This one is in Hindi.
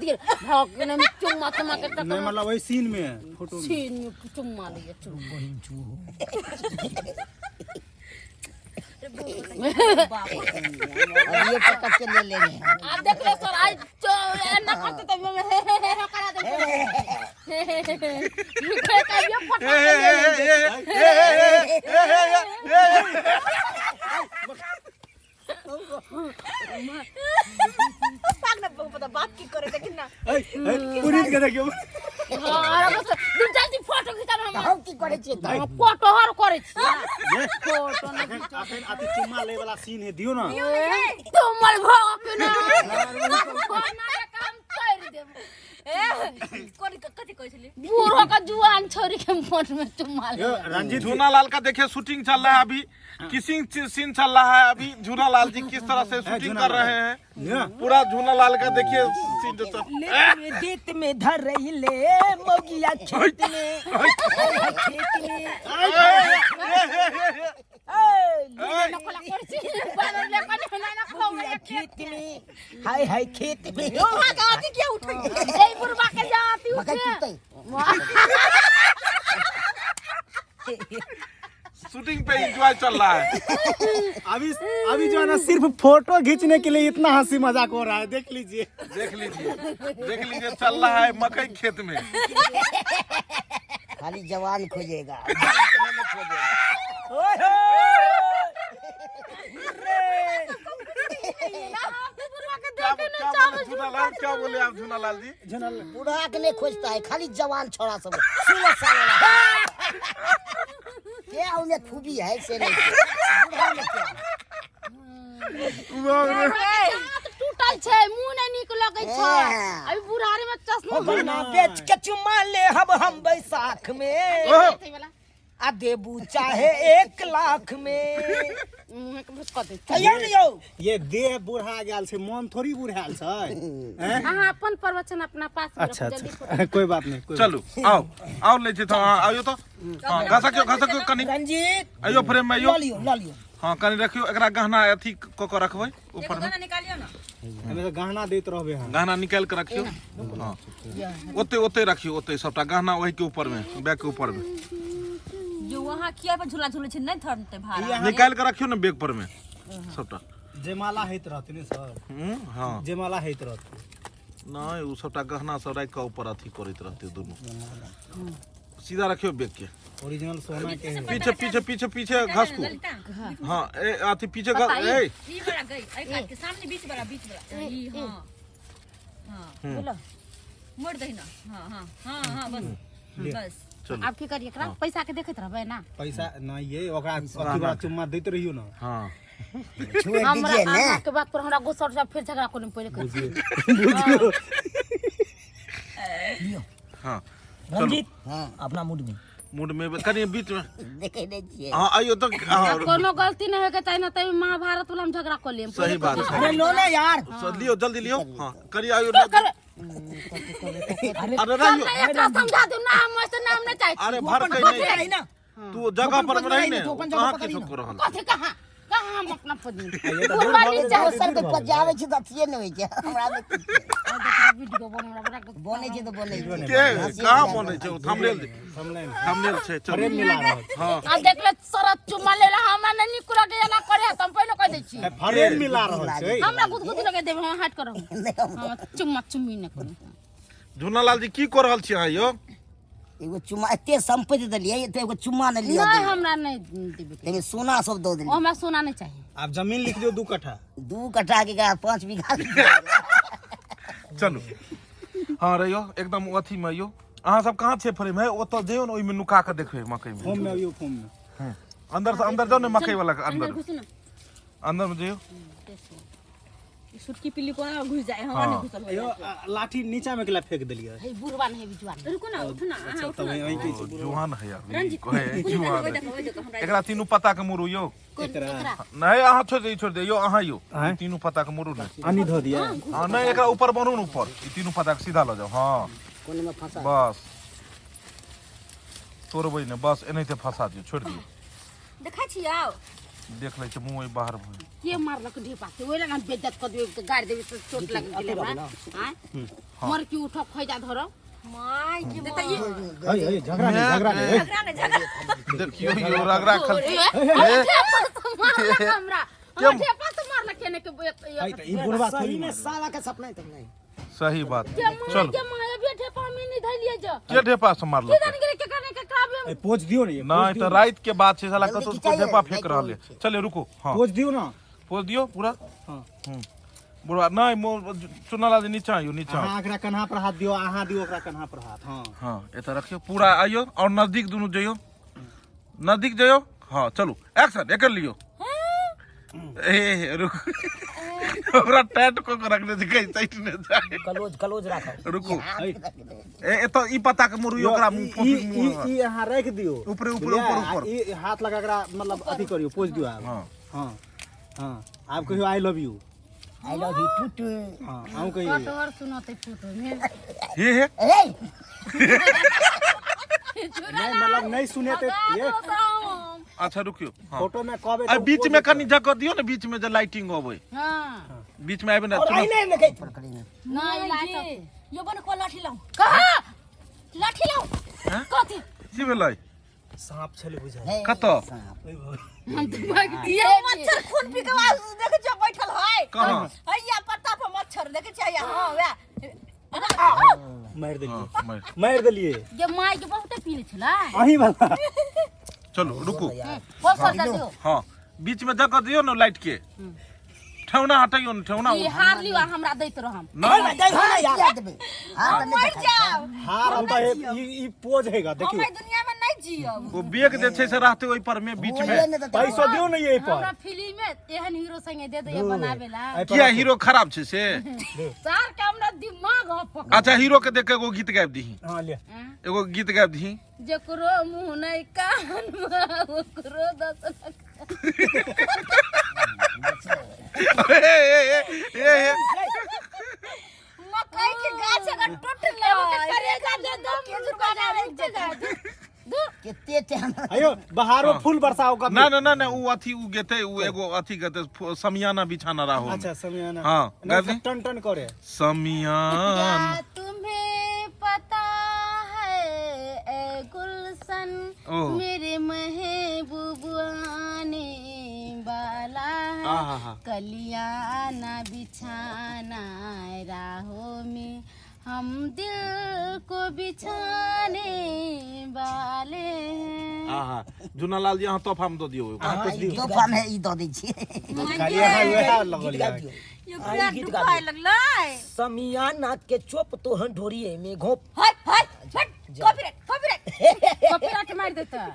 गिर भागने में चुम्मा के नहीं मतलब वही सीन में फोटो में सीन में चुम्मा लिया चुम्मा अब ये पटक के ले लेंगे आप देख ले सर आज ना करते तो मैं करा दे ये पटक के बात की करे लेकिन ना पूरी के देखियो हां बस जल्दी फोटो खींचा हम की करे छी फोटो हर करे छी फोटो नहीं अपन आती चुम्मा ले वाला सीन है दियो ना तुम मर भाग के ना काम कर दे कोन कथि कहै छली बूढ़ो का जुआन छोरी के फोन में चुम्मा ले रंजीत झूनालाल का देखिए शूटिंग चल रहा है अभी किसिंग सीन चल रहा है अभी झूनालाल जी किस तरह से शूटिंग कर रहे हैं पूरा झूनालाल का देखिए सीन जो चल देत में धर रही ले मौगिया खेत में खेत में हाय हाय खेत में क्या उठै बुढ़वा के जाती शूटिंग पे एंजॉय चल रहा है अभी जो है ना सिर्फ फोटो खींचने के लिए इतना हंसी मजाक हो रहा है देख लीजिए चल रहा है मकई खेत में खाली जवान खोजेगा क्या बोले आप झूनालाल जी बूढ़ा के नहीं खोजता है खाली जवान छोरा सब क्या उन्हें खूबी है से नहीं बूढ़ा में क्या टूटल छे मुंह नहीं निक लगे छे अभी बुढ़ारी में चश्मा बना बेच के चुम्मा ले हम बैसाख में आ देबू चाहे 1 लाख में ये देह बुढ़ा गेल छै मन थोड़ी बुढ़ाल छै हां अपन प्रवचन अपना पास अच्छा कोई बात नहीं चलो आओ ले जे आइयो तो हां घसा क्यों कनी रंजीत आइयो फ्रेम में आइयो ला लियो हां कनी रखियो एकरा गहना अथी क रखबै ऊपर में गाना निकालियो ना हमें तो गहना देत रहबे हां गहना निकाल के रखियो हां ओते रखियो ओते सबटा गहना वही के ऊपर में बैग के ऊपर में जो वहां किया पर झूला झूले छै नहीं थरते भाड़ा निकाल के रखियो ना बैग पर में सबटा जयमाला हैत रहते ने सर हां जयमाला हैत रहते नहीं उ सबटा गहना सब राख के ऊपर अथी करैत रहते दोनों सीधा रखियो बैग के ओरिजिनल सोना के है पीछे घस को हां ए अथी पीछे ए ई बड़ा गई आई काट के सामने बीच बड़ा ई हां बोलो मोड़ दही ना हां बस आप की करिए एकरा पैसा के देखत रहबे ना पैसा नहीं ये ओकरा अथी बा चुम्मा देत रहियो ना हां छुए हमरा दीजिए ना के बात पर हमरा गुस्सा से फिर झगड़ा कोने पहले कर हां रंजीत हां अपना मूड में कनी बीच में देखे नहीं छिए हां आइयो तो कोनो गलती नहीं है के ताई ना ताई महाभारत वाला में झगड़ा कर लेम सही बात है अरे लो ना यार लियो जल्दी लियो हां करी आइयो अरे एकरा समझा दो नाम मस्त नाम नहीं चाहिए अरे भर के नहीं ना तू जगह पर में रही ने कहां के सब कर रहल कथि कहां हम अपना पदनी सर के पजावे छी त थिए न होय छै हमरा वीडियो बनवला बड़ा बने छै त बने छै के कहां बने छै थंबनेल छै चल फ्रेम मिला रहा हां आ देखले सरत चुमा लेला हमरा नहीं निकुरा के ना करे हम पहले कह दै छी फ्रेम मिला रहल छै हमरा गुदगुदी लगे देब हम हट करब हम चुम्मा चुम्मी न करू झूनालाल जी की कर रहल छी अहाँ यो एगो चुम्मा एते संपत्ति देलिए एते एगो चुम्मा न लिया नहीं हमरा नहीं देबे लेकिन सोना सब दो देलिए हमरा सोना नहीं चाहिए आप जमीन लिख दियो 2 कट्ठा 2 कट्ठा के 5 बीघा चलो हां रहियो एकदम अथी में यो अहाँ सब कहां छे फ्रेम है ओतो जेयो न ओइ में नुका के देखबे मकई में फॉर्म में आइयो फॉर्म में अंदर से अंदर जाओ ने मकई वाला के अंदर अंदर में जेयो सुटकी पिल्ली कोना घुस जाए हमरा नहीं घुसल यो लाठी नीचा में केला फेंक देलिए हे बुढ़वा नहीं बिजवा रुको ना उठ ना तब वही के जुआन है यार कहे जुआन है एकरा तीनू पत्ता के मुरु यो एकरा नहीं अहाँ छोड़ दे यो अहाँ यो तीनू पत्ता के मुरु नहीं आनी धो दिया हां नहीं एकरा ऊपर बनू न ऊपर ई तीनू पत्ता के सीधा ल जाओ हां कोने में फंसा बस तोड़बै ने बस एनाहिते फंसा दियो छोड़ दियो देखा छी आओ देख ले छै मुंह बाहर भ के मारलक ढेपा से ओइ लगा बेइज्जत कर देबे गाड़ देबे तो चोट लग गेले बा हां मर की उठो खोजा धरो माय के देता ये ए झगड़ा नहीं झगड़ा नहीं झगड़ा देखियो यो रगड़ा खल हमरा ढेपा से मारलक केने के ई बुढ़वा सही में साला का सपना तक नहीं सही बात चल के माया भी ढेपा में नहीं धलिए जा के ढेपा से मारलो के जान के करने के काबे पोज दियो ना ये नहीं तो रात के बाद से साला कतो ढेपा फेंक रहले चले रुको हां पोज दियो ना पोज दियो पूरा हां बुढ़वा नहीं मो चुनाला दे नीचा आयो नीचा हां एकरा कन्हा पर हाथ दियो आहा दियो ओकरा कन्हा पर हाथ हां हां एता रखियो पूरा आइयो और नजदीक दोनों जइयो नजदीक जइयो हां चलो एक्शन एकर लियो ए रुक ओकरा टाइट को रखने से कहीं साइड ने जाए कलोज रखा रुको ए तो ई पता के मुरु ओकरा मुंह पोती ई यहां रख दियो ऊपर ऊपर ई हाथ लगा एकरा मतलब अथी करियो पोज दियो आप हां हां हां आप कहियो आई लव यू टूट हां हम कहियो कटवर सुनते फुटो में हे नहीं मतलब नहीं सुने तो ये अच्छा रुकियो हां फोटो में कबे आ बीच में कनी जगह दियो ना बीच में जो लाइटिंग होवे हां बीच में आबे ना और आईने में कहीं फर्क नहीं नहीं लाइट यो बन को लाठी लाऊ कहा लाठी लाऊ हैं कथि की भेलै सांप छले बुझाय कतो हम तो भाग दिए मच्छर खून पी के आवाज देखे छ बैठल है कहां हैया पत्ता पर मच्छर देखे छ हां वे मार देलिए हां मार देलिए ये माय के बहुत पीले छला अही वाला चलो रुको पोसर दे दियो हां बीच में जगह दियो ना लाइट के ठेवना हटाइयो ना ठेवना ई हार लियो हमरा दैत रहम नहीं दे ना यार मर जाओ हां हम तो ई पोज हैगा देखियो हम दुनिया में नहीं जियब वो बेग जे छै से रहते ओई पर में बीच में पैसा दियो ना ये पर हमरा फिल्म में एहन हीरो संगे दे दे बनावेला किया हीरो खराब छै से सार के हमरा दिमाग हप अच्छा हीरो के देख के एगो गीत गाबि दही हां ले एगो गीत गाबि दही जकरो मुंह नहीं कान में ओकरो दस मकई के गाछ अगर टूट ले करेगा दे दम झुका जा कितने टाइम अयो बहारो फूल बरसाओ का ना ना ना ना उ अथी उ गेते उ एगो अथी गेते समियाना बिछाना रहो अच्छा समियाना हां गाबी टन टन करे समियान क्या तुम्हें पता है ए गुलशन ओह। मेरे महबूब आने वाला आहा है कलियां ना बिछाना राहों में हम दिल को बिछाने वाले हैं आहा जुनालाल जी हां तोहफा में दो दियो तोहफा में ई दो दै छी खाली है लगल यार यो पूरा डुबाए लगलै समियाना के चोप तोहन ढोरिए में घोप हट हट हट कॉपीराइट कॉपीराइट मार देता